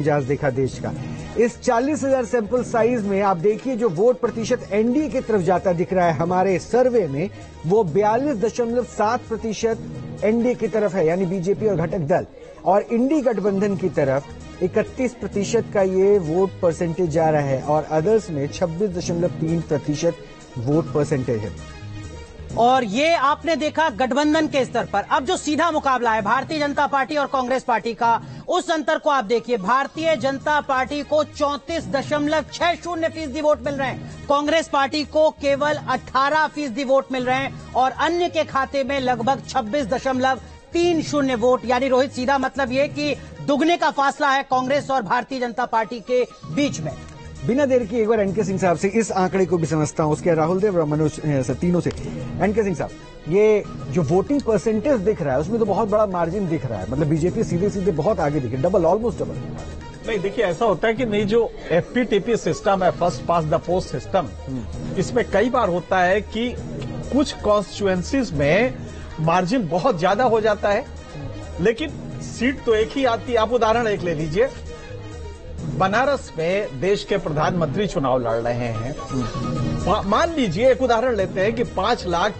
मिजाज देखा देश का। इस 40,000 सैंपल साइज में आप देखिए जो वोट प्रतिशत एनडीए की तरफ जाता दिख रहा है हमारे सर्वे में, वो 42.7% एनडीए की तरफ है, यानी बीजेपी और घटक दल। और इंडी गठबंधन की तरफ 31% का ये वोट परसेंटेज जा रहा है और अदर्स में 26.3% वोट परसेंटेज है। और ये आपने देखा गठबंधन के स्तर पर। अब जो सीधा मुकाबला है भारतीय जनता पार्टी और कांग्रेस पार्टी का, उस अंतर को आप देखिए। भारतीय जनता पार्टी को 34.60% वोट मिल रहे हैं, कांग्रेस पार्टी को केवल 18% वोट मिल रहे हैं और अन्य के खाते में लगभग 26.30 वोट। यानी रोहित, सीधा मतलब ये कि दुगने का फासला है कांग्रेस और भारतीय जनता पार्टी के बीच में। बिना देर की एक बार एनके सिंह साहब से इस आंकड़े को भी समझता हूं, उसके राहुल देव और मनोज से, तीनों से। एनके सिंह साहब, ये जो वोटिंग परसेंटेज दिख रहा है उसमें तो बहुत बड़ा मार्जिन दिख रहा है, मतलब बीजेपी सीधे सीधे बहुत आगे दिखे, डबल, ऑलमोस्ट डबल। नहीं, देखिए ऐसा होता है कि नहीं, जो एफपीटीपी सिस्टम है, first pass the post system, इसमें कई बार होता है कि कुछ कॉन्स्टिट्यूएंसीज में मार्जिन बहुत ज्यादा हो जाता है, लेकिन सीट तो एक ही आती है। आप उदाहरण एक ले लीजिए, बनारस में देश के प्रधानमंत्री चुनाव लड़ रहे हैं। मान लीजिए, एक उदाहरण लेते हैं कि 5 लाख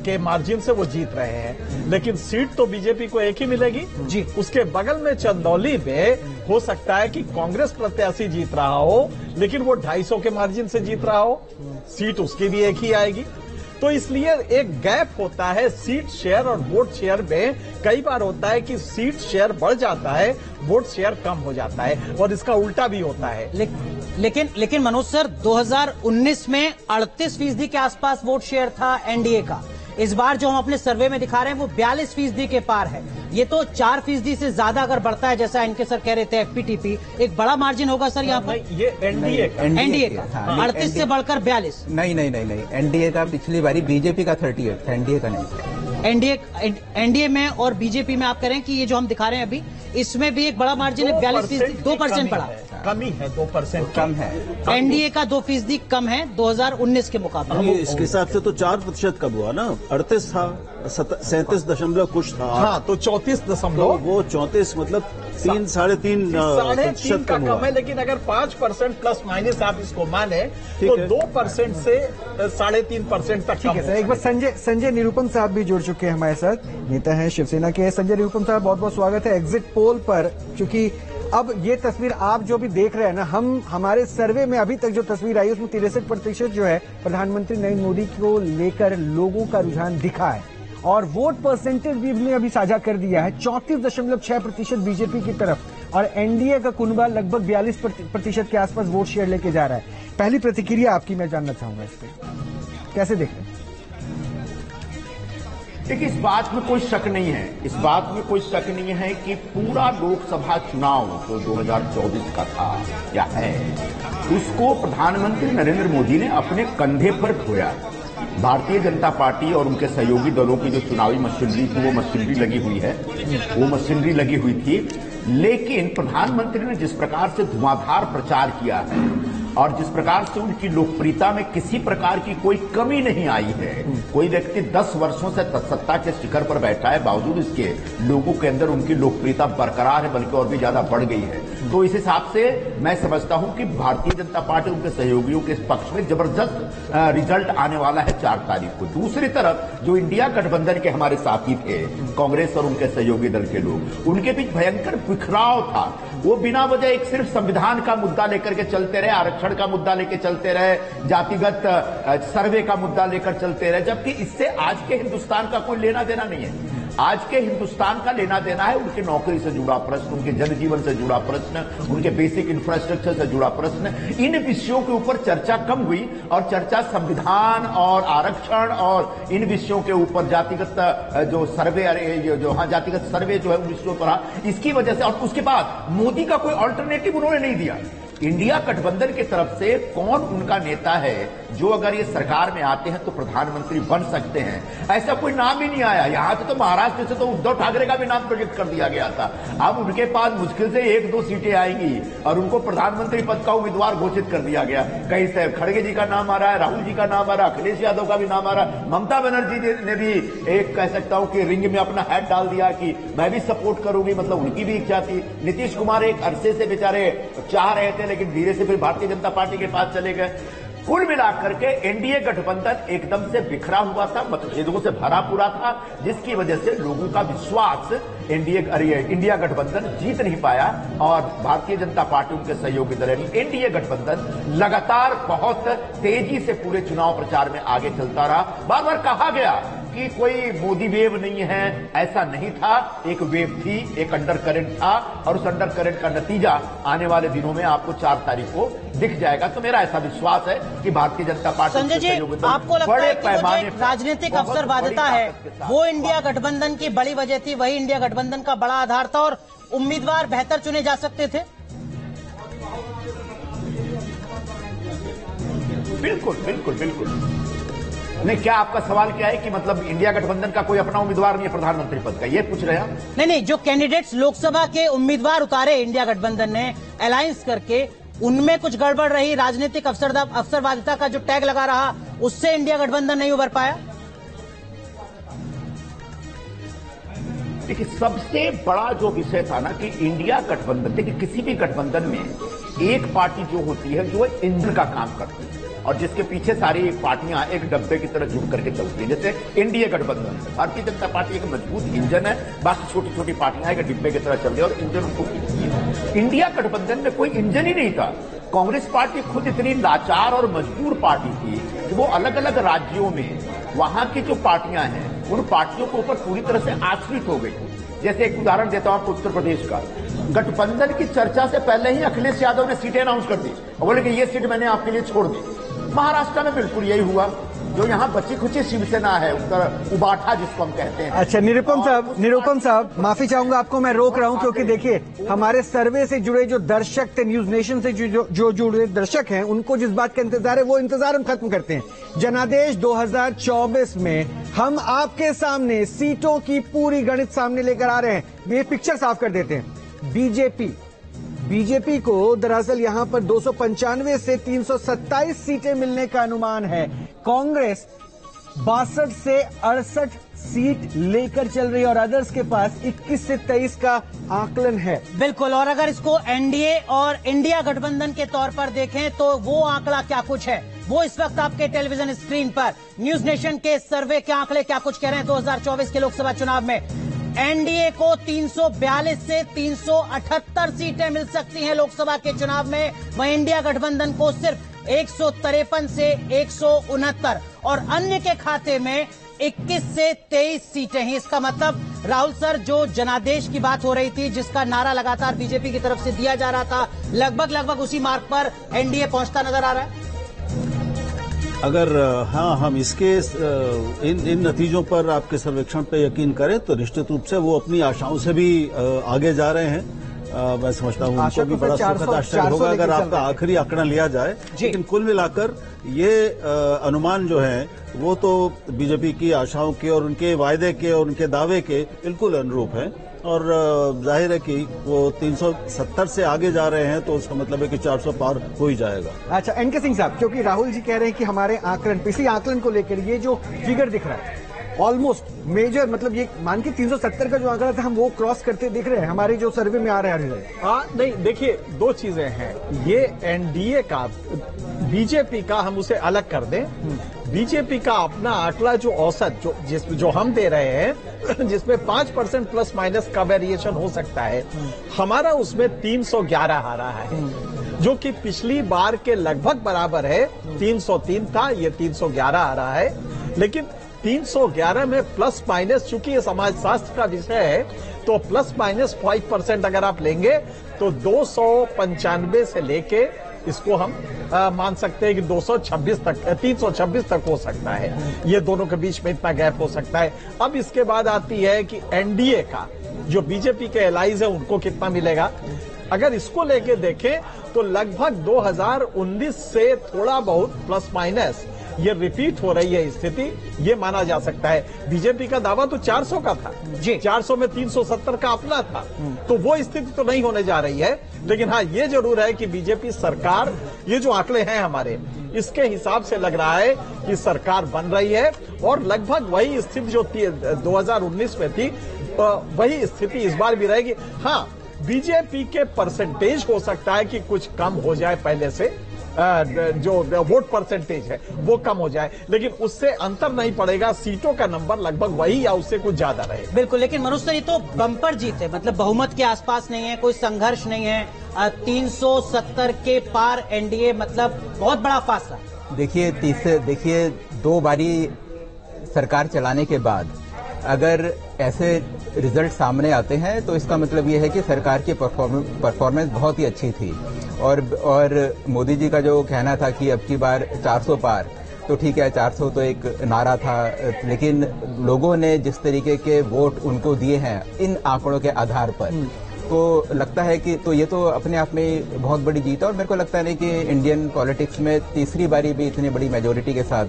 के मार्जिन से वो जीत रहे हैं, लेकिन सीट तो बीजेपी को एक ही मिलेगी जी। उसके बगल में चंदौली में हो सकता है कि कांग्रेस प्रत्याशी जीत रहा हो, लेकिन वो 250 के मार्जिन से जीत रहा हो, सीट उसकी भी एक ही आएगी। तो इसलिए एक गैप होता है सीट शेयर और वोट शेयर में। कई बार होता है कि सीट शेयर बढ़ जाता है, वोट शेयर कम हो जाता है, और इसका उल्टा भी होता है। लेकिन मनोज सर, 2019 में 38% के आसपास वोट शेयर था एनडीए का। इस बार जो हम अपने सर्वे में दिखा रहे हैं वो 42% के पार है। ये तो 4% से ज्यादा अगर बढ़ता है, जैसा इनके सर कह रहे थे, एफपीटीपी, एक बड़ा मार्जिन होगा सर यहाँ पर। ये एनडीए का 38 से बढ़कर 42। नहीं, एनडीए का पिछली बारी बीजेपी का 38 था, एनडीए का नहीं। एनडीए में और बीजेपी में आप कह रहे हैं कि ये जो हम दिखा रहे हैं अभी, इसमें भी एक बड़ा मार्जिन है, 42%, 2% बढ़ा, कमी है, 2% कम है। एनडीए का 2% कम है 2019 के मुकाबले। इसके हिसाब से तो 4% कम हुआ ना, 38 था, 37 कुछ था। हाँ, तो 34 तो वो 34 मतलब 3-3.5% कम है। लेकिन अगर 5% प्लस माइनस आप इसको माने तो 2% से 3.5% तक। ठीक है सर, एक बार संजय निरुपम साहब भी जुड़ चुके हैं हमारे साथ, नेता हैं शिवसेना के। संजय निरुपम साहब, बहुत बहुत स्वागत है। एग्जिट पोल पर, क्योंकि अब ये तस्वीर आप जो भी देख रहे हैं ना, हमारे सर्वे में अभी तक जो तस्वीर आई उसमें 63% जो है प्रधानमंत्री नरेंद्र मोदी को लेकर लोगों का रुझान दिखा है। और वोट परसेंटेज भी हमने अभी साझा कर दिया है, 34.6% बीजेपी की तरफ, और एनडीए का कुनबा लगभग 42% के आसपास वोट शेयर लेके जा रहा है। पहली प्रतिक्रिया आपकी मैं जानना चाहूंगा, इस पर कैसे देख रहे हैं? देखिए, इस बात में कोई शक नहीं है, कि पूरा लोकसभा चुनाव जो 2024 का था या है, उसको प्रधानमंत्री नरेंद्र मोदी ने अपने कंधे पर ढोया। भारतीय जनता पार्टी और उनके सहयोगी दलों की जो चुनावी मशीनरी थी, वो मशीनरी लगी हुई थी, लेकिन प्रधानमंत्री ने जिस प्रकार से धुआंधार प्रचार किया है और जिस प्रकार से उनकी लोकप्रियता में किसी प्रकार की कोई कमी नहीं आई है। कोई व्यक्ति 10 वर्षों से सत्ता के शिखर पर बैठा है, बावजूद इसके लोगों के अंदर उनकी लोकप्रियता बरकरार है, बल्कि और भी ज्यादा बढ़ गई है। तो इस हिसाब से मैं समझता हूं कि भारतीय जनता पार्टी उनके सहयोगियों के पक्ष में जबरदस्त रिजल्ट आने वाला है 4 तारीख को। दूसरी तरफ जो इंडिया गठबंधन के हमारे साथी थे, कांग्रेस और उनके सहयोगी दल के लोग, उनके बीच भयंकर बिखराव था। वो बिना वजह एक सिर्फ संविधान का मुद्दा लेकर के चलते रहे, आरक्षण का मुद्दा लेकर चलते रहे, जातिगत सर्वे का मुद्दा लेकर चलते रहे, जबकि इससे आज के हिंदुस्तान का कोई लेना देना नहीं है। आज के हिंदुस्तान का लेना देना है उनकी नौकरी से जुड़ा प्रश्न, उनके जनजीवन से जुड़ा प्रश्न, उनके बेसिक इंफ्रास्ट्रक्चर से जुड़ा प्रश्न। इन विषयों के ऊपर चर्चा कम हुई और चर्चा संविधान और आरक्षण और इन विषयों के ऊपर, जातिगत जो सर्वे जो है उन विषयों पर, इसकी वजह से। और उसके बाद मोदी का कोई ऑल्टरनेटिव उन्होंने नहीं दिया। इंडिया गठबंधन की तरफ से कौन उनका नेता है जो अगर ये सरकार में आते हैं तो प्रधानमंत्री बन सकते हैं। ऐसा कोई नाम ही नहीं आया। यहां से तो महाराष्ट्र से तो उद्धव ठाकरे का भी नाम प्रोजेक्ट कर दिया गया था। अब उनके पास मुश्किल से 1-2 सीटें आएंगी और उनको प्रधानमंत्री पद का उम्मीदवार घोषित कर दिया गया। कहीं से खड़गे जी का नाम आ रहा है, राहुल जी का नाम आ रहा है, अखिलेश यादव का भी नाम आ रहा है, ममता बनर्जी ने भी एक कह सकता हूं कि रिंग में अपना हैट डाल दिया कि मैं भी सपोर्ट करूंगी, मतलब उनकी भी इच्छा थी। नीतीश कुमार एक अरसे से बेचारे चाह रहे थे लेकिन धीरे से फिर भारतीय जनता पार्टी के पास चले गए। कुल मिलाकर के एनडीए गठबंधन एकदम से बिखरा हुआ था, मतभेदों से भरा पूरा था, जिसकी वजह से लोगों का विश्वास इंडिया गठबंधन जीत नहीं पाया और भारतीय जनता पार्टी उनके सहयोगी दल एनडीए गठबंधन लगातार बहुत तेजी से पूरे चुनाव प्रचार में आगे चलता रहा। बार बार कहा गया कि कोई मोदी वेव नहीं है, ऐसा नहीं था। एक वेव थी, एक अंडर करंट था और उस अंडर करंट का नतीजा आने वाले दिनों में आपको 4 तारीख को दिख जाएगा। तो मेरा ऐसा विश्वास है कि भारतीय जनता पार्टी संजय जी, आपको लगता है कि वो जो एक राजनीतिक अवसरवादिता है वो इंडिया गठबंधन की बड़ी वजह थी, वही इंडिया गठबंधन का बड़ा आधार था और उम्मीदवार बेहतर चुने जा सकते थे? बिल्कुल बिल्कुल बिल्कुल नहीं। क्या आपका सवाल क्या है कि मतलब इंडिया गठबंधन का कोई अपना उम्मीदवार नहीं है प्रधानमंत्री पद का, ये पूछ रहे हैं आप? नहीं, जो कैंडिडेट्स लोकसभा के उम्मीदवार उतारे इंडिया गठबंधन ने अलायंस करके, उनमें कुछ गड़बड़ रही, राजनीतिक अवसरवादिता का जो टैग लगा रहा, उससे इंडिया गठबंधन नहीं उभर पाया? देखिए, सबसे बड़ा जो विषय था ना कि इंडिया गठबंधन, देखिए किसी भी गठबंधन में एक पार्टी जो होती है जो इंजन का काम करती है और जिसके पीछे सारी पार्टियां एक डब्बे की तरह जुड़ करके चलती है। जैसे इंडिया गठबंधन, भारतीय जनता पार्टी एक मजबूत इंजन है, बाकी छोटी छोटी पार्टियां एक डिब्बे की तरह चल रही है और इंजन उनको खींचती है। इंडिया गठबंधन में कोई इंजन ही नहीं था। कांग्रेस पार्टी खुद इतनी लाचार और मजबूर पार्टी थी कि वो अलग अलग राज्यों में वहां की जो पार्टियां हैं उन पार्टियों के ऊपर पूरी तरह से आश्रित हो गई। जैसे एक उदाहरण देता हूं आपको, उत्तर प्रदेश का गठबंधन की चर्चा से पहले ही अखिलेश यादव ने सीटें अनाउंस कर दी और बोले कि ये सीट मैंने आपके लिए छोड़ दी। महाराष्ट्र में बिल्कुल यही हुआ। जो यहाँ बची खुची शिवसेना है, उत्तर उबाठा जिसको हम कहते हैं। अच्छा, निरुपम साहब माफी चाहूंगा, आपको मैं रोक रहा हूं क्योंकि देखिए हमारे सर्वे से जुड़े जो दर्शक थे, न्यूज नेशन से जो जुड़े दर्शक हैं, उनको जिस बात का इंतजार है वो इंतजार हम खत्म करते हैं। जनादेश 2024 में हम आपके सामने सीटों की पूरी गणित सामने लेकर आ रहे हैं। ये पिक्चर साफ कर देते हैं। बीजेपी को दरअसल यहां पर 295 से 327 सीटें मिलने का अनुमान है। कांग्रेस 62 से 68 सीट लेकर चल रही है और अदर्स के पास 21 से 23 का आकलन है। बिल्कुल, और अगर इसको एनडीए और इंडिया गठबंधन के तौर पर देखें तो वो आंकड़ा क्या कुछ है, वो इस वक्त आपके टेलीविजन स्क्रीन पर न्यूज नेशन के सर्वे के आंकड़े क्या कुछ कह रहे हैं। 2024 के लोकसभा चुनाव में एनडीए को 342 से 378 सीटें मिल सकती हैं लोकसभा के चुनाव में, वहीं इंडिया गठबंधन को सिर्फ 153 से 169 और अन्य के खाते में 21 से 23 सीटें हैं। इसका मतलब राहुल सर, जो जनादेश की बात हो रही थी, जिसका नारा लगातार बीजेपी की तरफ से दिया जा रहा था, लगभग उसी मार्ग पर एनडीए पहुंचता नजर आ रहा है। अगर हाँ हम इसके इन नतीजों पर आपके सर्वेक्षण पे यकीन करें तो निश्चित रूप से वो अपनी आशाओं से भी आगे जा रहे हैं। मैं समझता हूँ उनको भी बड़ा सुखद आश्चर्य होगा अगर आपका आखिरी आंकड़ा लिया जाए। लेकिन कुल मिलाकर ये अनुमान जो है वो तो बीजेपी की आशाओं के और उनके वायदे के और उनके दावे के बिल्कुल अनुरूप है और जाहिर है कि वो 370 से आगे जा रहे हैं तो उसका मतलब है कि 400 पार हो ही जाएगा। अच्छा, एनके सिंह साहब, क्योंकि राहुल जी कह रहे हैं कि हमारे आकलन, इसी आकलन को लेकर ये जो फिगर दिख रहा है ऑलमोस्ट मेजर, मतलब ये मान के 370 का जो आंकड़ा था हम वो क्रॉस करते दिख रहे हैं हमारे जो सर्वे में आ रहे हैं। नहीं, देखिए 2 चीजें हैं। ये एनडीए का, बीजेपी का हम उसे अलग कर दें। बीजेपी का अपना आंकड़ा जो औसत जो हम दे रहे हैं जिसमें 5% प्लस माइनस का वेरिएशन हो सकता है, हमारा उसमें 311 आ रहा है जो कि पिछली बार के लगभग बराबर है। 303 था, ये 311 आ रहा है। लेकिन 311 में प्लस माइनस, चूंकि ये समाजशास्त्र का विषय है तो प्लस माइनस 5% अगर आप लेंगे तो 295 से लेके इसको हम मान सकते हैं कि 226 तक, 326 तक हो सकता है। ये दोनों के बीच में इतना गैप हो सकता है। अब इसके बाद आती है कि एनडीए का जो बीजेपी के एलाइज है उनको कितना मिलेगा। अगर इसको लेके देखें तो लगभग 2019 से थोड़ा बहुत प्लस माइनस ये रिपीट हो रही है स्थिति, ये माना जा सकता है। बीजेपी का दावा तो 400 का था जी, 400 में 370 का अपना था, तो वो स्थिति तो नहीं होने जा रही है। लेकिन हाँ, ये जरूर है कि बीजेपी सरकार, ये जो आंकड़े हैं हमारे, इसके हिसाब से लग रहा है कि सरकार बन रही है और लगभग वही स्थिति जो 2019 में थी वही स्थिति इस बार भी रहेगी। हाँ, बीजेपी के परसेंटेज हो सकता है कि कुछ कम हो जाए, पहले से जो वोट परसेंटेज है वो कम हो जाए, लेकिन उससे अंतर नहीं पड़ेगा, सीटों का नंबर लगभग वही या उससे कुछ ज्यादा रहे। बिल्कुल, लेकिन मनोज सर, ये तो बम्पर जीत है, मतलब बहुमत के आसपास नहीं है, कोई संघर्ष नहीं है, 370 के पार एनडीए, मतलब बहुत बड़ा फासला। देखिए 2 बारी सरकार चलाने के बाद अगर ऐसे रिजल्ट सामने आते हैं तो इसका मतलब ये है कि सरकार की परफॉर्मेंस बहुत ही अच्छी थी। और मोदी जी का जो कहना था कि अब की बार 400 पार, तो ठीक है, 400 तो एक नारा था, लेकिन लोगों ने जिस तरीके के वोट उनको दिए हैं इन आंकड़ों के आधार पर, तो लगता है कि तो ये तो अपने आप में बहुत बड़ी जीत है। और मेरे को लगता नहीं कि इंडियन पॉलिटिक्स में तीसरी बारी भी इतनी बड़ी मेजोरिटी के साथ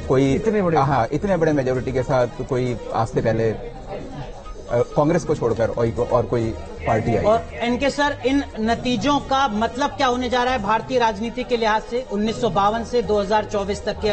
कोई इतने बड़े मेजोरिटी के साथ कोई आज से पहले कांग्रेस को छोड़कर और कोई पार्टी आई। और इनके सर, इन नतीजों का मतलब क्या होने जा रहा है भारतीय राजनीति के लिहाज से 1952 से 2024 तक की? अगर